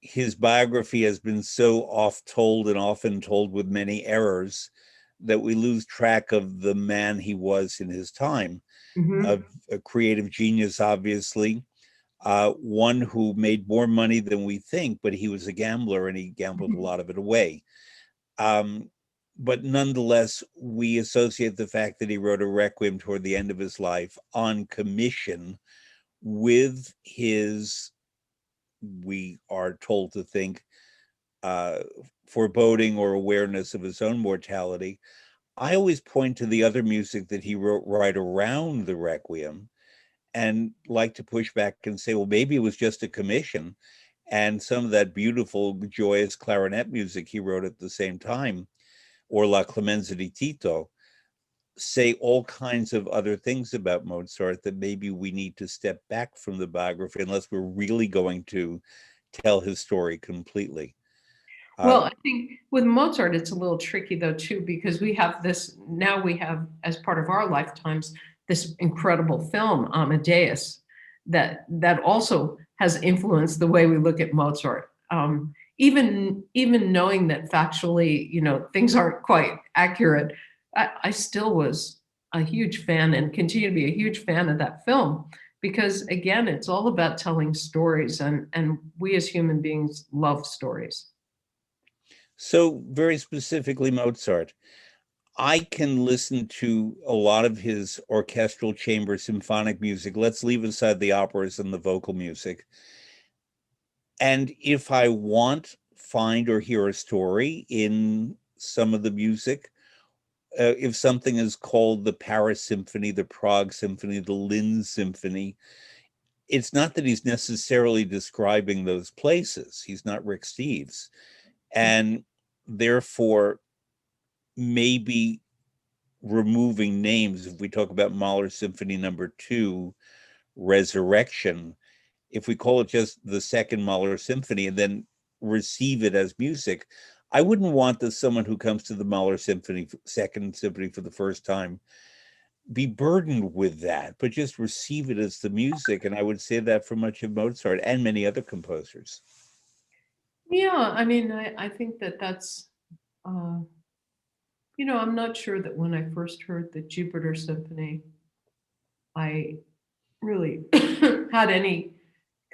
his biography has been so oft told and often told with many errors that we lose track of the man he was in his time. Mhm. A creative genius, obviously, one who made more money than we think, but he was a gambler and he gambled a lot of it away. But nonetheless, we associate the fact that he wrote a requiem toward the end of his life on commission with his, we are told to think, foreboding or awareness of his own mortality. I always point to the other music that he wrote right around the requiem and like to push back and say, well, maybe it was just a commission. And some of that beautiful, joyous clarinet music he wrote at the same time, or La Clemenza di Tito, say all kinds of other things about Mozart that maybe we need to step back from the biography unless we're really going to tell his story completely. Well, I think with Mozart, it's a little tricky though, too, because we have, as part of our lifetimes, this incredible film, Amadeus, that also has influenced the way we look at Mozart. Even knowing that factually, things aren't quite accurate, I still was a huge fan and continue to be a huge fan of that film, because again, it's all about telling stories, and we as human beings love stories. So very specifically Mozart, I can listen to a lot of his orchestral chamber symphonic music. Let's leave aside the operas and the vocal music. And if I find or hear a story in some of the music, if something is called the Paris Symphony, the Prague Symphony, the Linz Symphony, it's not that he's necessarily describing those places. He's not Rick Steves. And therefore, maybe removing names, if we talk about Mahler Symphony No. 2, Resurrection, if we call it just the second Mahler Symphony, and then receive it as music. I wouldn't want that someone who comes to the Mahler Symphony, Second Symphony for the first time, be burdened with that, but just receive it as the music. And I would say that for much of Mozart and many other composers. Yeah, I mean, I think that that's, you know, I'm not sure that when I first heard the Jupiter Symphony, I really had any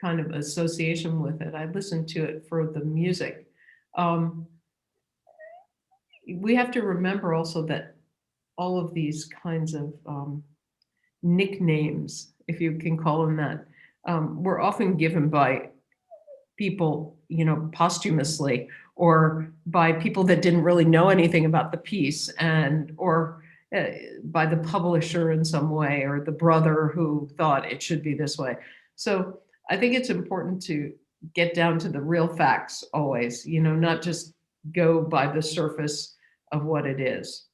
kind of association with it. I listened to it for the music. We have to remember also that all of these kinds of nicknames, if you can call them that, were often given by people, you know, posthumously, or by people that didn't really know anything about the piece, and or by the publisher in some way, or the brother who thought it should be this way. So I think it's important to get down to the real facts always, you know, not just go by the surface of what it is.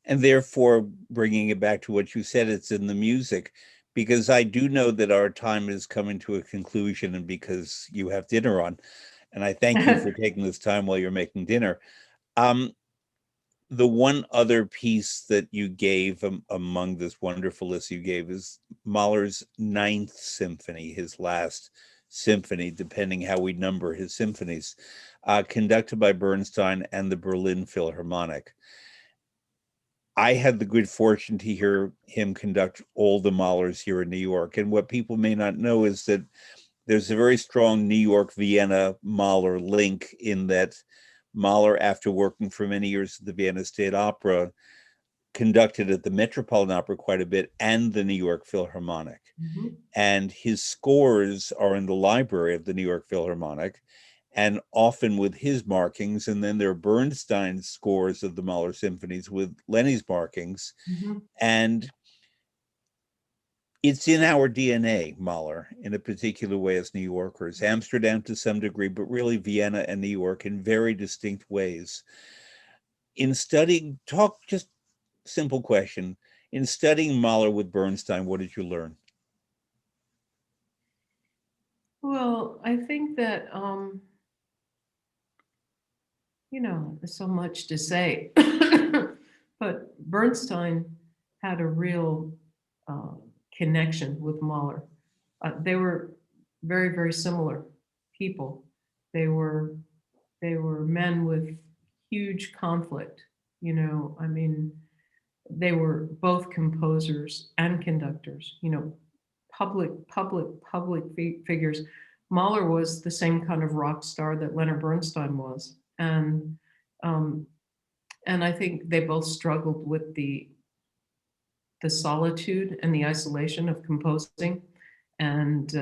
And therefore, bringing it back to what you said, it's in the music, because I do know that our time is coming to a conclusion, and because you have dinner on, and I thank you for taking this time while you're making dinner. The one other piece that you gave among this wonderful list you gave is Mahler's Ninth Symphony, his last symphony, depending how we number his symphonies, conducted by Bernstein and the Berlin Philharmonic. I had the good fortune to hear him conduct all the Mahlers here in New York. And what people may not know is that there's a very strong New York, Vienna Mahler link, in that Mahler, after working for many years at the Vienna State Opera, conducted at the Metropolitan Opera quite a bit and the New York Philharmonic. Mm-hmm. And his scores are in the library of the New York Philharmonic, and often with his markings. And then there are Bernstein's scores of the Mahler symphonies with Lenny's markings. Mm-hmm. And it's in our DNA, Mahler, in a particular way as New Yorkers. Amsterdam to some degree, but really Vienna and New York in very distinct ways. In studying, just simple question. In studying Mahler with Bernstein, what did you learn? Well, I think that, you know, there's so much to say, but Bernstein had a real connection with Mahler. They were very, very similar people. They were men with huge conflict. You know, I mean, they were both composers and conductors. You know, public figures. Mahler was the same kind of rock star that Leonard Bernstein was, and I think they both struggled with the solitude and the isolation of composing, and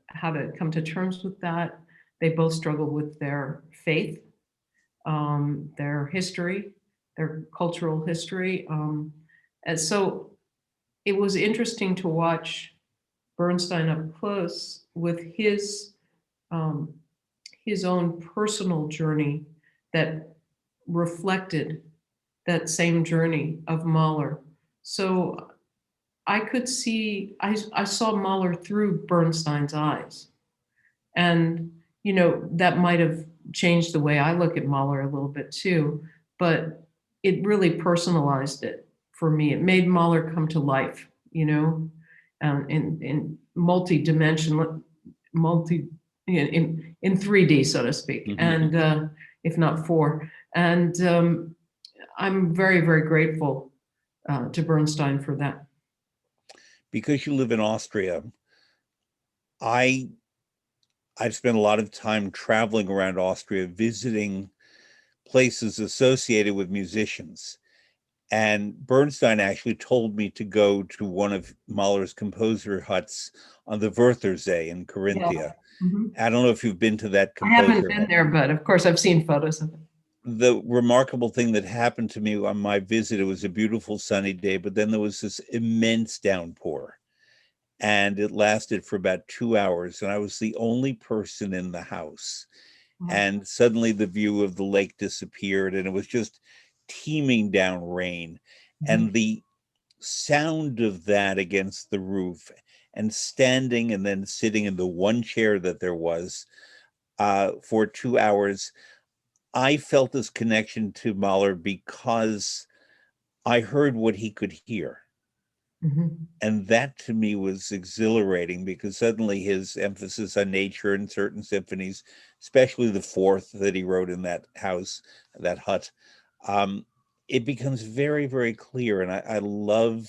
how to come to terms with that. They both struggled with their faith, their history, their cultural history. And so it was interesting to watch Bernstein up close with his own personal journey that reflected that same journey of Mahler. So I could see, I saw Mahler through Bernstein's eyes. And, you know, that might have changed the way I look at Mahler a little bit too, but it really personalized it for me. It made Mahler come to life, you know, in multi-dimensional, in 3D, so to speak, mm-hmm. and if not 4. And I'm very, very grateful to Bernstein for that. Because you live in Austria, I've spent a lot of time traveling around Austria, visiting places associated with musicians. And Bernstein actually told me to go to one of Mahler's composer huts on the Wörthersee in Carinthia. Yeah. Mm-hmm. I don't know if you've been to that composer I haven't been hut there, but of course I've seen photos of it. The remarkable thing that happened to me on my visit, it was a beautiful sunny day, but then there was this immense downpour. And it lasted for about 2 hours, and I was the only person in the house. Wow. And suddenly the view of the lake disappeared, and it was just teeming down rain. Mm-hmm. And the sound of that against the roof, and standing and then sitting in the one chair that there was, for 2 hours. I felt this connection to Mahler because I heard what he could hear. And that to me was exhilarating, because suddenly his emphasis on nature in certain symphonies, especially the fourth that he wrote in that house, that hut, it becomes very, very clear. And I love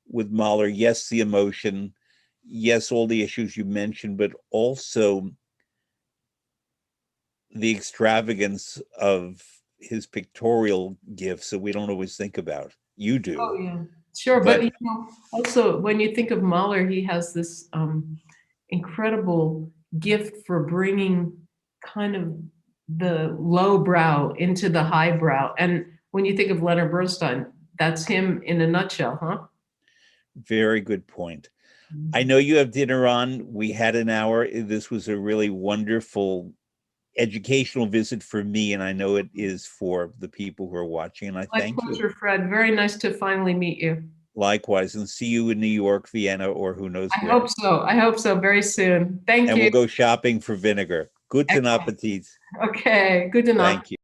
with Mahler, yes, the emotion, yes, all the issues you mentioned, but also the extravagance of his pictorial gifts that we don't always think about. You do. Oh, yeah. Sure, but you know, also when you think of Mahler, he has this incredible gift for bringing kind of the low-brow into the highbrow. And when you think of Leonard Bernstein, that's him in a nutshell, huh? Very good point. I know you have dinner on. We had an hour. This was a really wonderful educational visit for me, and I know it is for the people who are watching, and I thank you. My pleasure, Fred. Very nice to finally meet you. Likewise, and see you in New York, Vienna, or who knows where. I hope so. I hope so very soon. Thank you. And we'll go shopping for vinegar. Guten Appetit. Okay, guten Appetit. Thank you.